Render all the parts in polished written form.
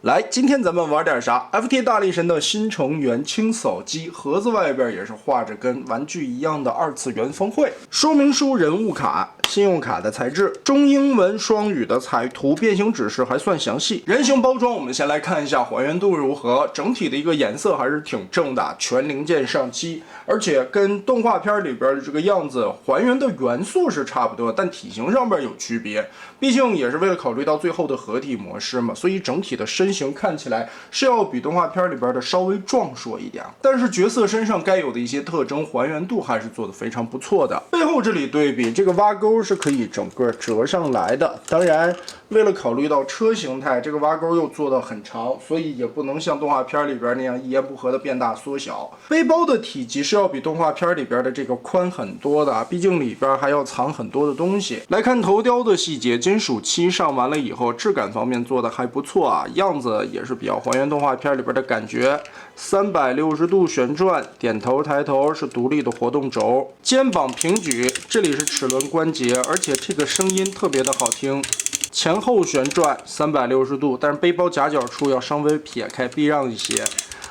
来，今天咱们玩点啥 ？FT 大力神的新成员清扫机，盒子外边也是画着跟玩具一样的二次元峰会。说明书、人物卡、信用卡的材质，中英文双语的彩图，变形指示还算详细。人形包装，我们先来看一下还原度如何。整体的一个颜色还是挺正的，全零件上漆，而且跟动画片里边的这个样子还原的元素是差不多，但体型上边有区别。毕竟也是为了考虑到最后的合体模式嘛，所以整体的身形看起来是要比动画片里边的稍微壮硕一点。但是角色身上该有的一些特征还原度还是做得非常不错的。背后这里对比，这个挖钩是可以整个折上来的。当然，为了考虑到车形态，这个挖钩又做得很长，所以也不能像动画片里边那样一言不合的变大缩小。背包的体积是要比动画片里边的这个宽很多的，毕竟里边还要藏很多的东西。来看头雕的细节，金属漆上完了以后，质感方面做的还不错啊，样子也是比较还原动画片里边的感觉。360度旋转，点头抬头是独立的活动轴，肩膀平举，这里是齿轮关节，而且这个声音特别的好听。前后旋转360度，但是背包夹角处要稍微撇开避让一些。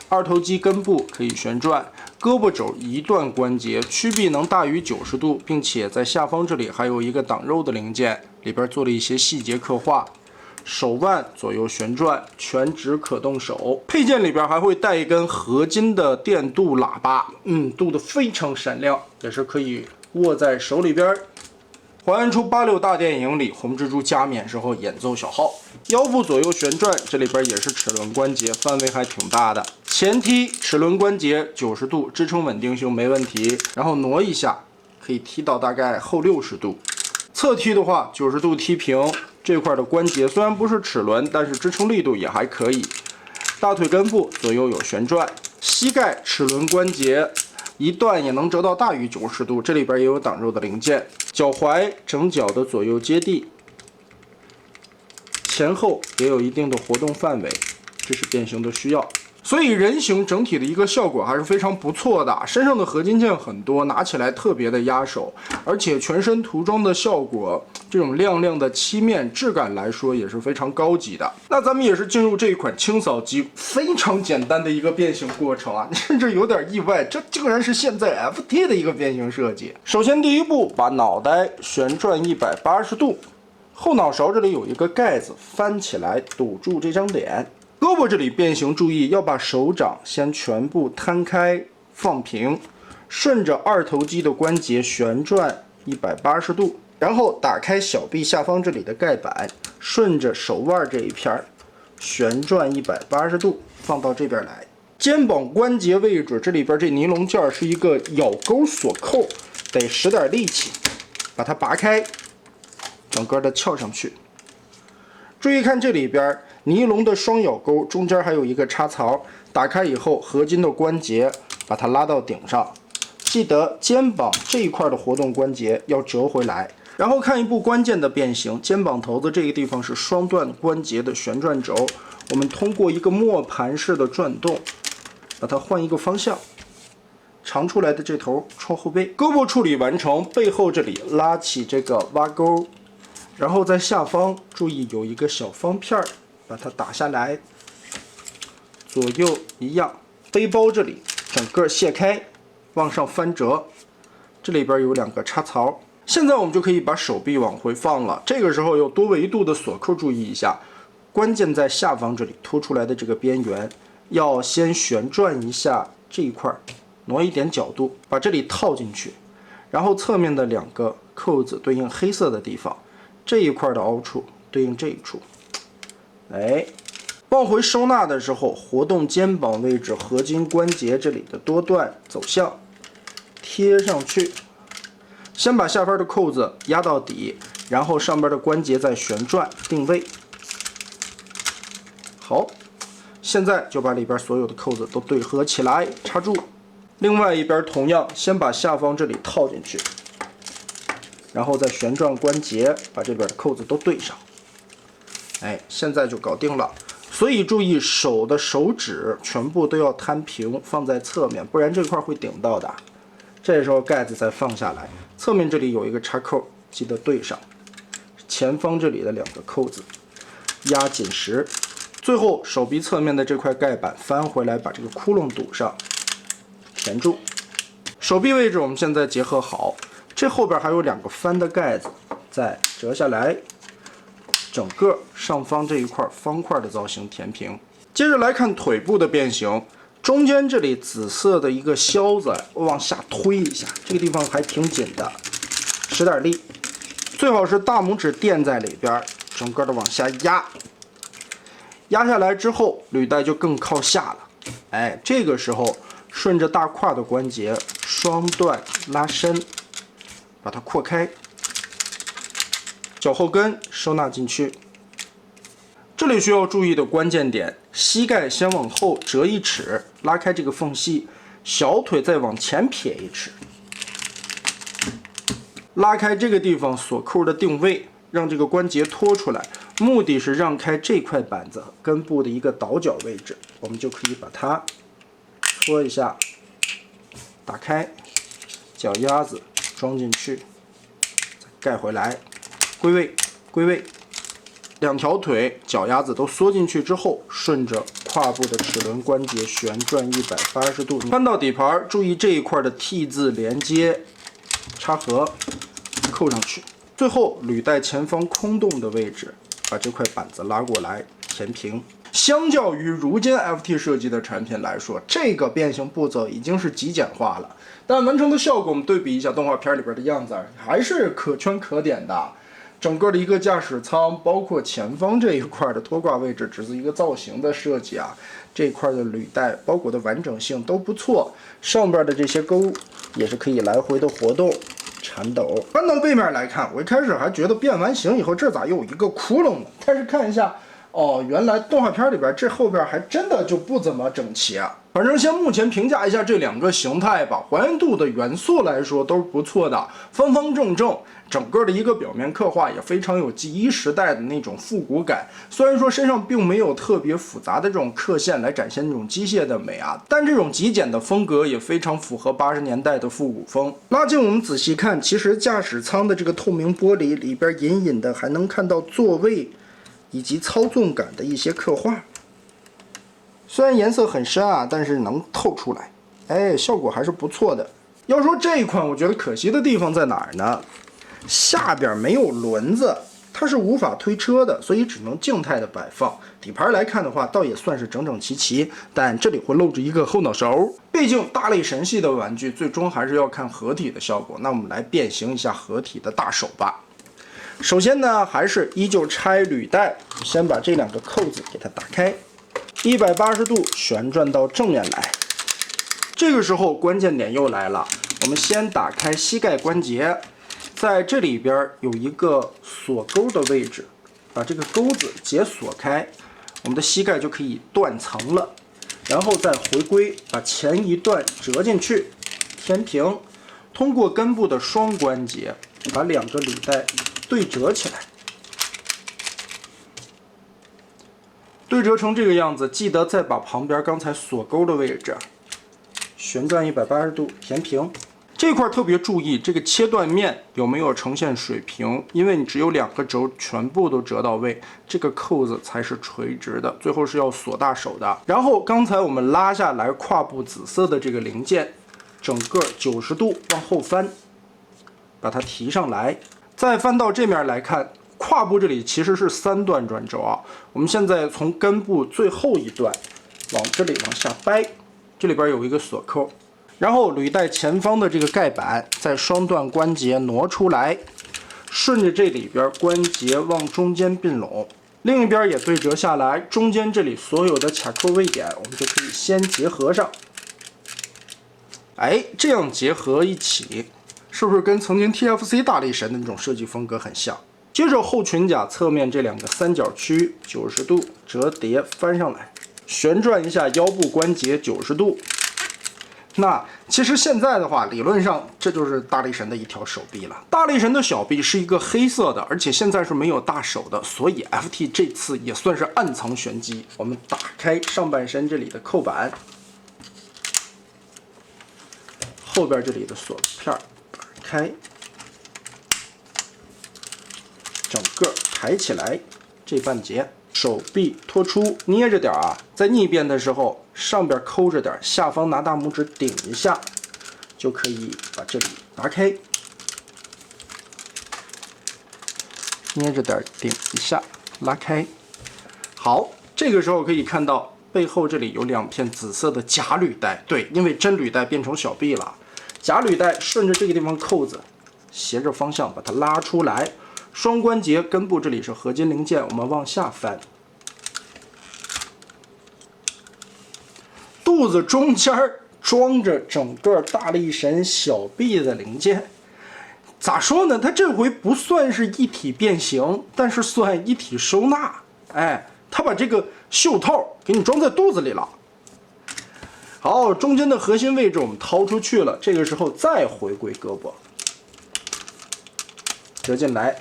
二头肌根部可以旋转，胳膊肘一段关节曲臂能大于90度，并且在下方这里还有一个挡肉的零件，里边做了一些细节刻画。手腕左右旋转，全指可动手。配件里边还会带一根合金的电镀喇叭，镀得非常闪亮，也是可以握在手里边。还原出86大电影里红蜘蛛加冕时候演奏小号。腰部左右旋转，这里边也是齿轮关节，范围还挺大的。前踢齿轮关节90度，支撑稳定性没问题，然后挪一下可以踢到大概后60度。侧踢的话90度踢平，这块的关节虽然不是齿轮，但是支撑力度也还可以。大腿根部左右有旋转，膝盖齿轮关节一段也能折到大于90度，这里边也有挡肉的零件。脚踝整脚的左右接地，前后也有一定的活动范围，这是变形的需要。所以人形整体的一个效果还是非常不错的，身上的合金件很多，拿起来特别的压手，而且全身涂装的效果，这种亮亮的漆面质感来说也是非常高级的。那咱们也是进入这一款清扫机非常简单的一个变形过程啊，甚至有点意外，这竟然是现在 FT 的一个变形设计。首先第一步，把脑袋旋转180度，后脑勺这里有一个盖子，翻起来堵住这张脸。胳膊这里变形，注意要把手掌先全部摊开放平，顺着二头肌的关节旋转180度，然后打开小臂下方这里的盖板，顺着手腕这一片旋转180度放到这边来。肩膀关节位置这里边这尼龙件是一个咬钩锁扣，得使点力气把它拔开，整个的翘上去。注意看这里边尼龙的双咬钩中间还有一个插槽，打开以后合金的关节把它拉到顶上，记得肩膀这一块的活动关节要折回来。然后看一步关键的变形，肩膀头子这个地方是双段关节的旋转轴，我们通过一个磨盘式的转动把它换一个方向，长出来的这头冲后背。胳膊处理完成，背后这里拉起这个挖钩，然后在下方注意有一个小方片，把它打下来，左右一样。背包这里整个卸开，往上翻折，这里边有2个插槽。现在我们就可以把手臂往回放了，这个时候有多维度的锁扣，注意一下，关键在下方这里凸出来的这个边缘，要先旋转一下这一块，挪一点角度，把这里套进去，然后侧面的2个扣子对应黑色的地方，这一块的凹处对应这一处。往回收纳的时候，活动肩膀位置合金关节这里的多段走向，贴上去。先把下边的扣子压到底，然后上边的关节再旋转定位。好，现在就把里边所有的扣子都对合起来，插住。另外一边同样，先把下方这里套进去，然后再旋转关节，把这边的扣子都对上。现在就搞定了。所以注意手的手指全部都要摊平，放在侧面，不然这块会顶到的。这时候盖子再放下来，侧面这里有一个插扣，记得对上。前方这里的2个扣子压紧实。最后手臂侧面的这块盖板翻回来，把这个窟窿堵上，填住。手臂位置我们现在结合好，这后边还有2个翻的盖子，再折下来，整个上方这一块方块的造型填平。接着来看腿部的变形，中间这里紫色的一个销子，我往下推一下，这个地方还挺紧的，使点力，最好是大拇指垫在里边，整个的往下压。压下来之后，履带就更靠下了。哎，这个时候顺着大胯的关节双段拉伸，把它扩开，脚后跟收纳进去。这里需要注意的关键点，膝盖先往后折1尺，拉开这个缝隙，小腿再往前撇1尺，拉开这个地方锁扣的定位，让这个关节拖出来，目的是让开这块板子根部的一个倒角位置，我们就可以把它搓一下，打开，脚丫子装进去，再盖回来，归位，归位。2条腿脚丫子都缩进去之后，顺着胯部的齿轮关节旋转180度，翻到底盘，注意这一块的 T 字连接插合，扣上去。最后履带前方空洞的位置，把这块板子拉过来填平。相较于如今 FT 设计的产品来说，这个变形步骤已经是极简化了，但完成的效果我们对比一下动画片里边的样子，还是可圈可点的。整个的一个驾驶舱，包括前方这一块的拖挂位置，只是一个造型的设计啊。这一块的履带包裹的完整性都不错，上边的这些钩也是可以来回的活动。铲斗翻到背面来看，我一开始还觉得变完形以后这咋又有一个窟窿呢？但是看一下，哦，原来动画片里边这后边还真的就不怎么整齐啊。反正先目前评价一下这2个形态吧，还原度的元素来说都是不错的，方方正正，整个的一个表面刻画也非常有G1时代的那种复古感。虽然说身上并没有特别复杂的这种刻线来展现那种机械的美啊，但这种极简的风格也非常符合80年代的复古风。拉近我们仔细看，其实驾驶舱的这个透明玻璃里边隐隐的还能看到座位以及操纵杆的一些刻画。虽然颜色很深啊，但是能透出来，哎，效果还是不错的。要说这一款，我觉得可惜的地方在哪儿呢？下边没有轮子，它是无法推车的，所以只能静态的摆放。底盘来看的话，倒也算是整整齐齐，但这里会露着一个后脑勺。毕竟大力神系的玩具，最终还是要看合体的效果。那我们来变形一下合体的大手吧。首先呢，还是依旧拆履带，先把这2个扣子给它打开。180度旋转到正面来，这个时候关键点又来了，我们先打开膝盖关节，在这里边有一个锁钩的位置，把这个钩子解锁开，我们的膝盖就可以断层了。然后再回归，把前一段折进去，填平，通过根部的双关节把2个履带对折起来。对折成这个样子，记得再把旁边刚才锁钩的位置旋转180度填平。这块特别注意，这个切断面有没有呈现水平，因为你只有2个轴全部都折到位，这个扣子才是垂直的，最后是要锁大手的。然后刚才我们拉下来胯部紫色的这个零件，整个90度往后翻，把它提上来，再翻到这面来看。胯部这里其实是3段转轴啊，我们现在从根部最后一段往这里往下掰，这里边有一个锁扣，然后履带前方的这个盖板在双段关节挪出来，顺着这里边关节往中间并拢，另一边也对折下来，中间这里所有的卡扣位点我们就可以先结合上。哎，这样结合一起，是不是跟曾经 TFC 大力神的那种设计风格很像？接着后裙甲侧面这2个三角区90度折叠翻上来，旋转一下腰部关节90度。那其实现在的话，理论上这就是大力神的一条手臂了。大力神的小臂是一个黑色的，而且现在是没有大手的，所以 FT 这次也算是暗藏玄机。我们打开上半身这里的扣板，后边这里的锁片打开。整个抬起来，这半截手臂托出，捏着点啊，在逆变的时候上边抠着点，下方拿大拇指顶一下，就可以把这里拿开。捏着点顶一下，拉开。好，这个时候可以看到背后这里有2片紫色的假履带，对，因为真履带变成小臂了。假履带顺着这个地方扣子，斜着方向把它拉出来。双关节根部这里是合金零件，我们往下翻。肚子中间装着整个大力神小臂的零件。咋说呢？它这回不算是一体变形，但是算一体收纳。哎，它把这个袖套给你装在肚子里了。好，中间的核心位置我们掏出去了，这个时候再回归胳膊，折进来。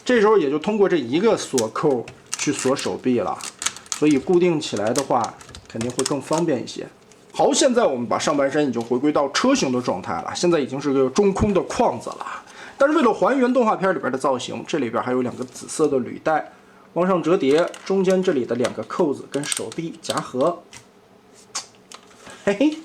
这时候也就通过这一个锁扣去锁手臂了，所以固定起来的话肯定会更方便一些。好，现在我们把上半身已经回归到车型的状态了，现在已经是个中空的框子了。但是为了还原动画片里边的造型，这里边还有2个紫色的履带，往上折叠，中间这里的2个扣子跟手臂夹合。嘿嘿，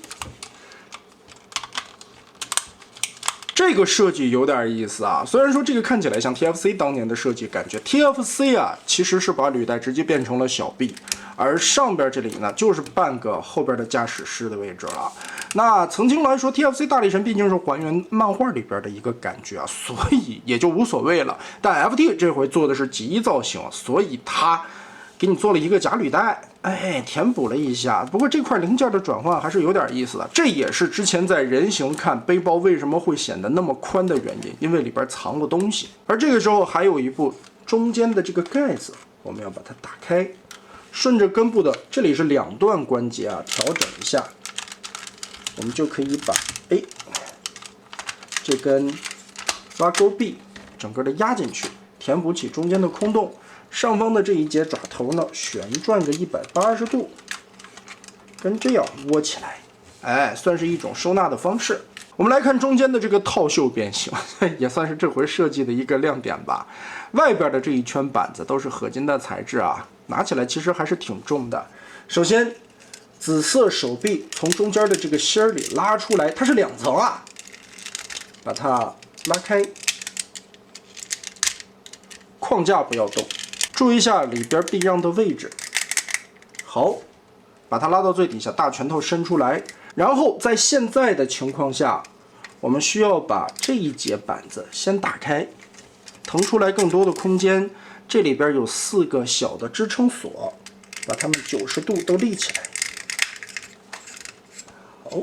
这个设计有点意思啊。虽然说这个看起来像 TFC 当年的设计感觉 ，TFC 啊其实是把履带直接变成了小臂。而上边这里呢，就是半个后边的驾驶室的位置了。那曾经来说 ，TFC 大力神毕竟是还原漫画里边的一个感觉啊，所以也就无所谓了。但 FT 这回做的是极造型，所以它给你做了一个假履带，哎，填补了一下。不过这块零件的转换还是有点意思的，这也是之前在人形看背包为什么会显得那么宽的原因，因为里边藏了东西。而这个时候还有一步，中间的这个盖子，我们要把它打开。顺着根部的这里是2段关节啊，调整一下，我们就可以把这根挖钩臂整个的压进去，填补起中间的空洞。上方的这一节爪头呢，旋转个180度，跟这样窝起来，哎，算是一种收纳的方式。我们来看中间的这个套袖变形，也算是这回设计的一个亮点吧。外边的这一圈板子都是合金的材质啊，拿起来其实还是挺重的。首先，紫色手臂从中间的这个芯儿里拉出来，它是2层啊，把它拉开，框架不要动，注意一下里边避让的位置。好，把它拉到最底下，大拳头伸出来。然后在现在的情况下，我们需要把这一节板子先打开，腾出来更多的空间。这里边有4个小的支撑锁，把它们90度都立起来。好，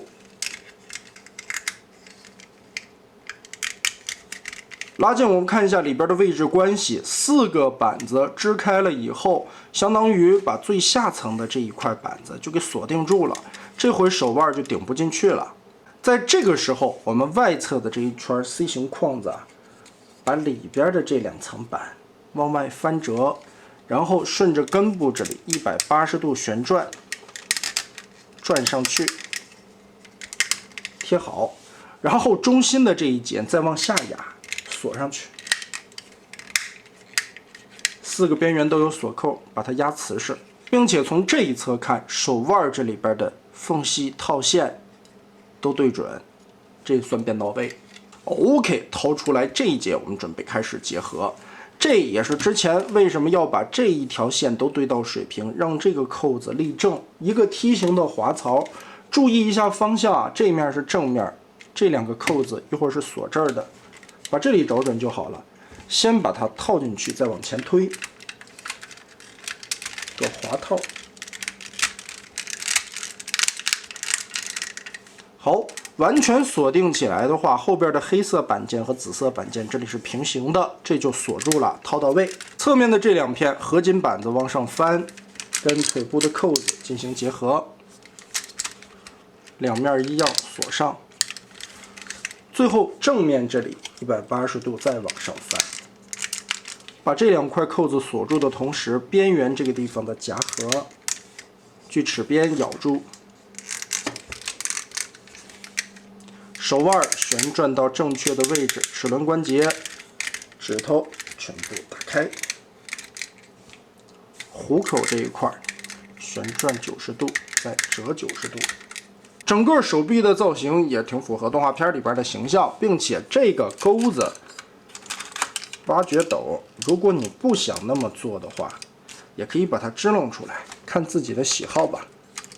拉近我们看一下里边的位置关系，4个板子支开了以后，相当于把最下层的这一块板子就给锁定住了。这回手腕就顶不进去了。在这个时候，我们外侧的这一圈 C 型框子，把里边的这2层板往外翻折，然后顺着根部这里180度旋转，转上去，贴好。然后中心的这一节再往下压，锁上去。4个边缘都有锁扣，把它压瓷实，并且从这一侧看，手腕这里边的缝隙套线都对准，这算变到位。OK， 掏出来这一节，我们准备开始结合。这也是之前为什么要把这一条线都对到水平，让这个扣子立正，一个梯形的滑槽。注意一下方向啊，这面是正面，这2个扣子一会儿是锁这儿的，把这里找准就好了。先把它套进去，再往前推，做滑套。好，完全锁定起来的话，后边的黑色板件和紫色板件这里是平行的，这就锁住了，套到位。侧面的这2片合金板子往上翻，跟腿部的扣子进行结合，两面一样锁上。最后正面这里180度再往上翻，把这2块扣子锁住的同时，边缘这个地方的夹合，锯齿边咬住。手腕旋转到正确的位置，齿轮关节、指头全部打开。虎口这一块旋转90度，再折90度。整个手臂的造型也挺符合动画片里边的形象，并且这个钩子挖掘斗，如果你不想那么做的话，也可以把它支棱出来，看自己的喜好吧。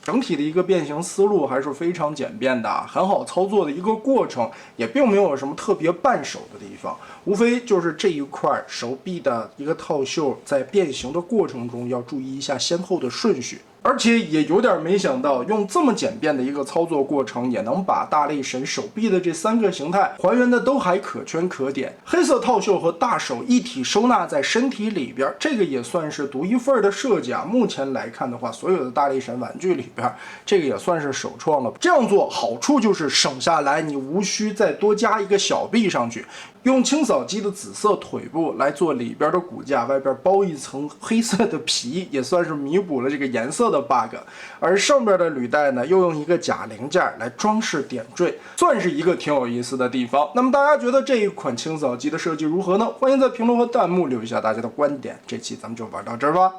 整体的一个变形思路还是非常简便的，很好操作的一个过程，也并没有什么特别绊手的地方，无非就是这一块手臂的一个套袖在变形的过程中要注意一下先后的顺序。而且也有点没想到，用这么简便的一个操作过程，也能把大力神手臂的这3个形态还原的都还可圈可点。黑色套袖和大手一体收纳在身体里边，这个也算是独一份的设计啊。目前来看的话，所有的大力神玩具里边，这个也算是首创了。这样做好处就是省下来，你无需再多加一个小臂上去。用清扫机的紫色腿部来做里边的骨架，外边包一层黑色的皮，也算是弥补了这个颜色的 bug。而上边的履带呢，又用一个假零件来装饰点缀，算是一个挺有意思的地方。那么大家觉得这一款清扫机的设计如何呢？欢迎在评论和弹幕留一下大家的观点。这期咱们就玩到这儿吧。